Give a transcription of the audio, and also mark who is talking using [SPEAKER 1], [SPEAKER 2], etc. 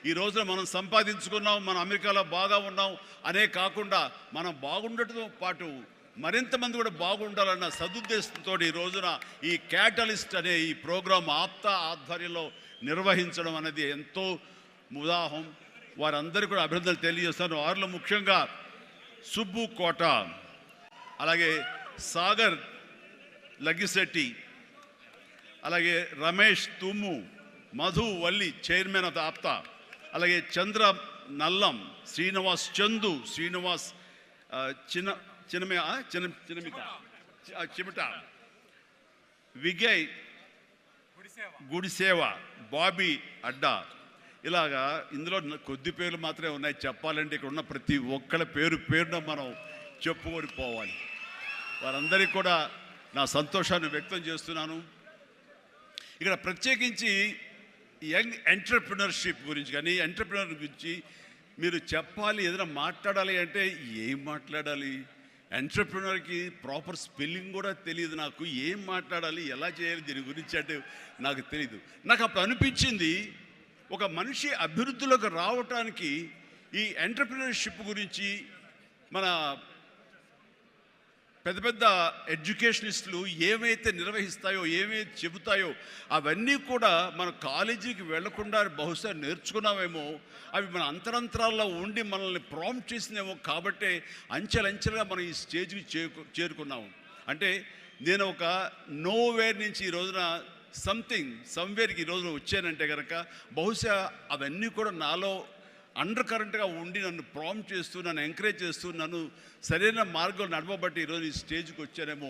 [SPEAKER 1] ఈ రోజున మనం సంపాదించుకున్నాం, మనం అమెరికాలో బాగా ఉన్నాం అనే కాకుండా మనం బాగుండటంతో పాటు మరింత మంది కూడా బాగుండాలన్న సదుద్దేశంతో ఈ రోజున ఈ క్యాటలిస్ట్ అనే ఈ ప్రోగ్రాం ఆప్తా ఆధ్వర్యంలో నిర్వహించడం అనేది ఎంతో ఉదాహం. వారందరికీ కూడా అభినందనలు తెలియజేస్తాను. వారిలో ముఖ్యంగా సుబ్బు కోట, అలాగే సాగర్ లగ్గిశెట్టి, అలాగే రమేష్ తుమ్ము, మధు వల్లి చైర్మన్ ఆఫ్ ఆప్తా, అలాగే చంద్ర నల్లం, శ్రీనివాస్ చందు, శ్రీనివాస్ చిమిట, విజయ్ గుడిసేవ, బాబీ అడ్డా. ఇలాగా ఇందులో కొద్ది పేర్లు మాత్రమే ఉన్నాయి. చెప్పాలంటే ఇక్కడ ఉన్న ప్రతి ఒక్కళ్ళ పేరున మనం చెప్పుకొని పోవాలి. వారందరికీ కూడా నా సంతోషాన్ని వ్యక్తం చేస్తున్నాను. ఇక్కడ ప్రత్యేకించి యంగ్ ఎంటర్‌ప్రెన్యూర్‌షిప్ గురించి కానీ ఎంటర్‌ప్రెన్యూర్ గురించి మీరు చెప్పాలి, ఏదైనా మాట్లాడాలి అంటే ఏం మాట్లాడాలి? ఎంటర్‌ప్రెన్యూర్‌కి ప్రాపర్ స్పెల్లింగ్ కూడా తెలియదు నాకు. ఏం మాట్లాడాలి, ఎలా చేయాలి, దీని గురించి అంటే నాకు తెలియదు. నాకు అప్పుడు అనిపించింది, ఒక మనిషి అభివృద్ధిలోకి రావటానికి ఈ ఎంటర్‌ప్రెన్యూర్‌షిప్ గురించి మన పెద్ద పెద్ద ఎడ్యుకేషనిస్టులు ఏమైతే నిర్వహిస్తాయో, ఏమైతే చెబుతాయో అవన్నీ కూడా మన కాలేజీకి వెళ్లకుండా బహుశా నేర్చుకున్నామేమో, అవి మన అంతరంతరాల్లో ఉండి మనల్ని ప్రాంప్ట్ చేసినేమో. కాబట్టే అంచెలంచెలుగా మనం ఈ స్టేజ్కి చేరుకున్నాము. అంటే నేను ఒక నోవేర్ నుంచి ఈ రోజున సమ్వేర్కి ఈ రోజున వచ్చానంటే కనుక బహుశా అవన్నీ కూడా నాలో అండర్ కరెంట్గా ఉండి నన్ను ప్రాంప్ట్ చేస్తూ, నన్ను ఎంకరేజ్ చేస్తూ, నన్ను సరైన మార్గంలో నడవబట్టి ఈరోజు ఈ స్టేజ్కి వచ్చానేమో